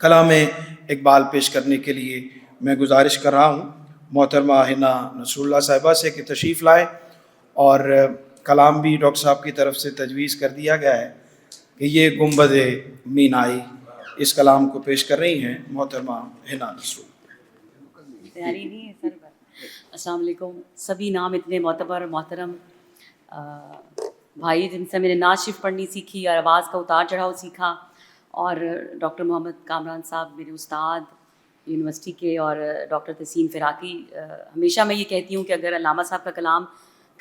कलाम इकबाल पेश करने के लिए मैं गुजारिश कर रहा हूँ मोहतरमा हिना नसरुल्लाह साहिबा से कि तशरीफ़ लाएँ, और कलाम भी डॉक्टर साहब की तरफ से तजवीज़ कर दिया गया है कि ये गुंबद मीनाई, इस कलाम को पेश कर रही हैं मोहतरमा हिना नसरुल्लाह। तैयारी नहीं है सर पर। अस्सलाम वालेकुम। सभी नाम इतने मोतबर मोहतरम भाई जिनसे मैंने नात शिफ़ पढ़नी सीखी और आवाज़ का उतार चढ़ाव सीखा, और डॉक्टर मोहम्मद कामरान साहब मेरे उस्ताद यूनिवर्सिटी के, और डॉक्टर तहसीन फ़िराकी। हमेशा मैं ये कहती हूँ कि अगर अल्लामा साहब का कलाम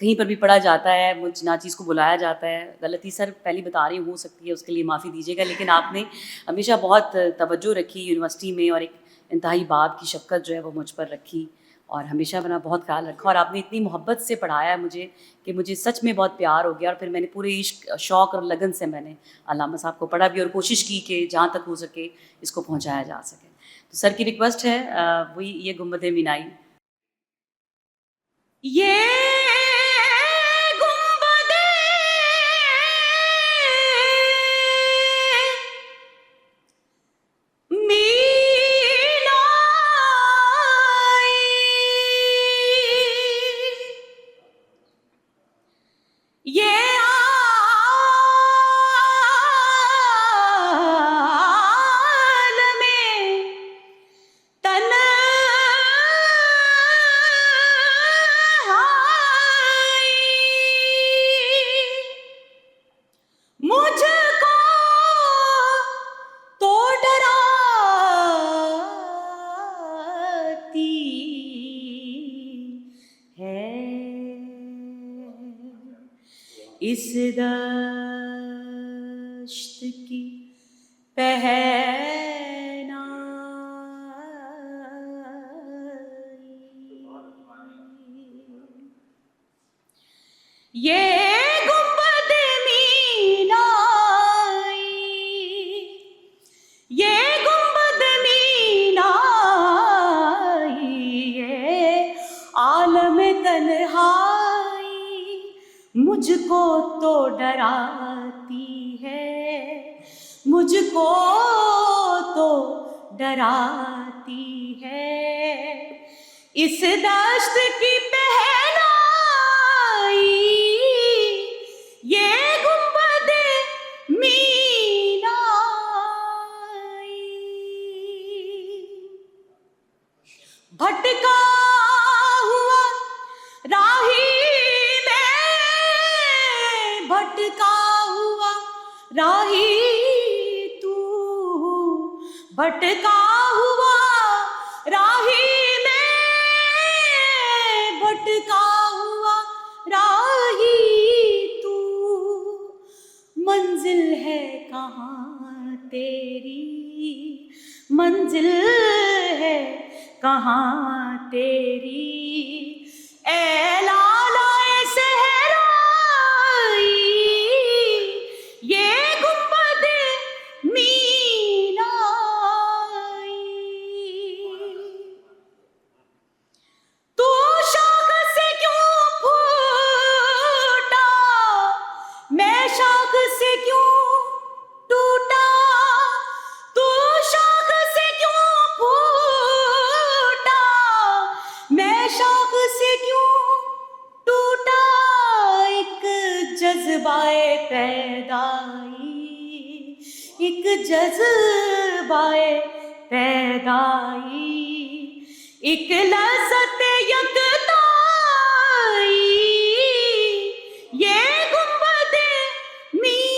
कहीं पर भी पढ़ा जाता है, मुझ नाचीज़ को बुलाया जाता है, गलती सर पहली बता रही हो सकती है, उसके लिए माफ़ी दीजिएगा, लेकिन आपने हमेशा बहुत तवज्जो रखी यूनिवर्सिटी में, और एक इंतहाई बाप की शफ़क़त जो है वो मुझ पर रखी, और हमेशा मेरा बहुत ख्याल रखा, और आपने इतनी मोहब्बत से पढ़ाया है मुझे कि मुझे सच में बहुत प्यार हो गया, और फिर मैंने पूरे इश्क, शौक़ और लगन से मैंने अल्लामा साहब को पढ़ा भी, और कोशिश की कि जहाँ तक हो सके इसको पहुँचाया जा सके। तो सर की रिक्वेस्ट है वही ये गुंबद मीनाई। ये मुझको तो डराती है इस दश्त की पहनाई। ये गुंबद मीनाई, ये गुंबद मीनाई, ये आलम तन्हाई मुझको तो डराती है, मुझको तो डराती है इस दश्त की पहनाई। ये गुंबद मीनाई भटका हुआ राही में, भटका हुआ राही तू, भटका हुआ राही में, भटका हुआ राही तू, मंजिल है कहाँ तेरी, मंजिल है कहाँ तेरी, ए लालाए सहराई, ये गुंबद मीनाई। तू शाख से क्यों फूटा, मैं शाख से क्यों टूटा, तू शाख से क्यों फूटा, मैं शाख से क्यों टूटा, एक जज्बाए पैदाई, एक जज्बाए पैदाई, एक लज़्ज़त यकताई, ये गुंबद मीनाई।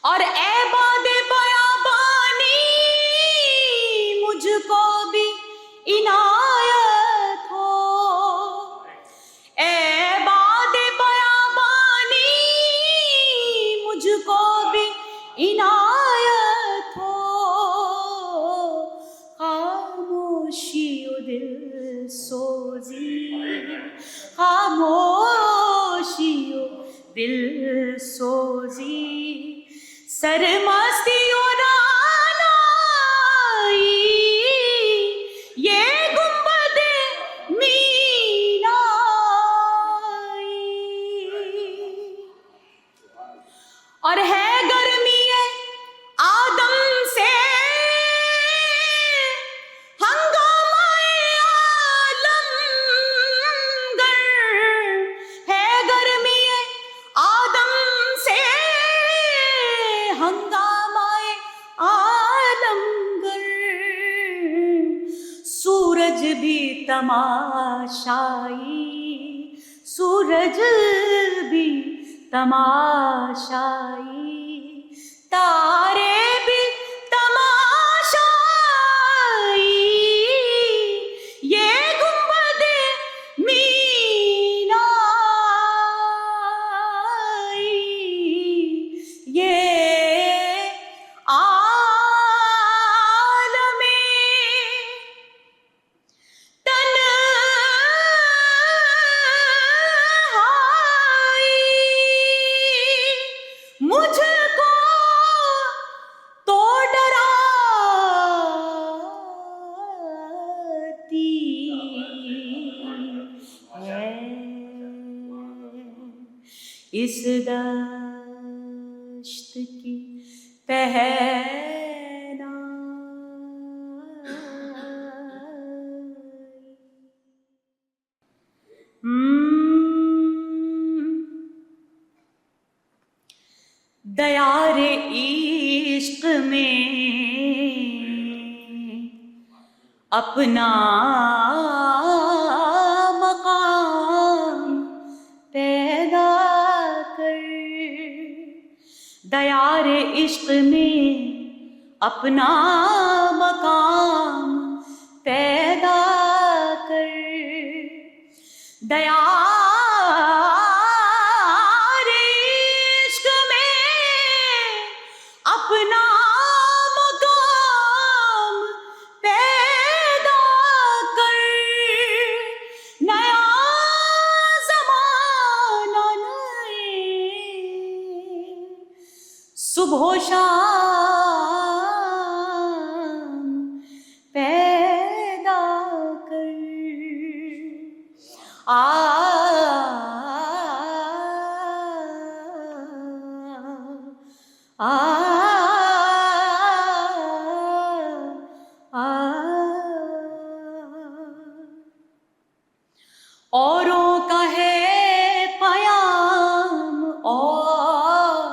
और ए बादे बयाबानी मुझको भी इनायत हो, ए बादे बयाबानी मुझको भी इनायत हो, तमाशाई, सूरज भी तमाशाई, तारे भी तमाशाई, ये गुंबदे मीनाई, ये आलमे तन्हाई, मुझको तो डराती है इस दश्त की दयारे इश्क में अपना मकाम पैदा कर, दयारे इश्क में अपना मकाम पैदा कर, दयारे इश्क में अपना मकाम पैदा कर, नया ज़माना नए सुबह शाम पैदा कर, आ आ आ औरों का है पयाम और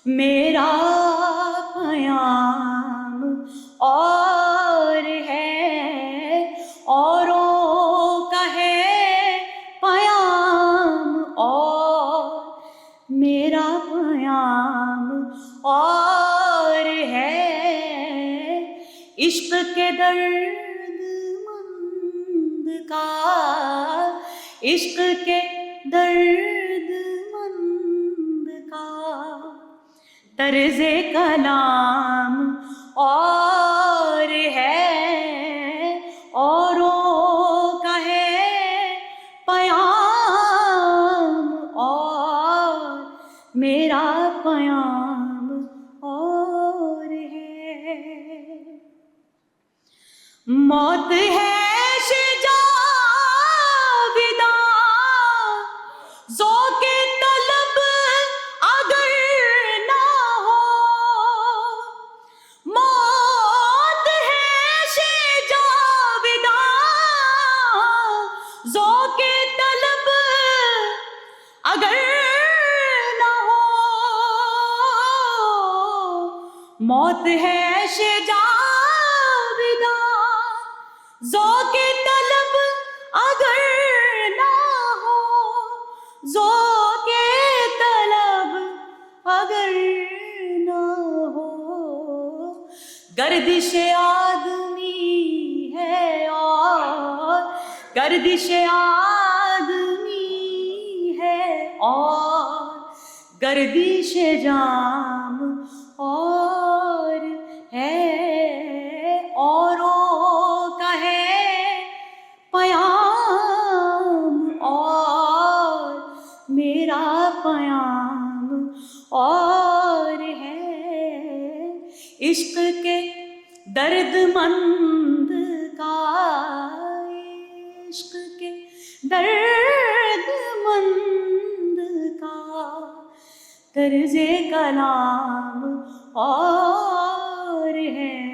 मेरा पयाम और है, औरों का है पयाम और मेरा पयाम और है, इश्क के दर्द का, इश्क के दर्द का तर्ज़े कलाम और है, औरों का है पयाम और मेरा पयाम और है, मौत है शिजाविदा ज़ौक़े तलब अगर ना हो, मौत है शिजाविदा ज़ौक़े तलब अगर ना हो, मौत है शिजाविदा ज़ौक़े तलब अगर ना हो, ज़ौक़े तलब अगर ना हो, गर्दिश आदमी है और गर्दिश आदमी है और गर्दिश जाम और है, औरों का है पयाम और मेरा पयाम और है, इश्क के दर्दमंद का, इश्क के दर्दमंद का तर्ज़े कलाम और है।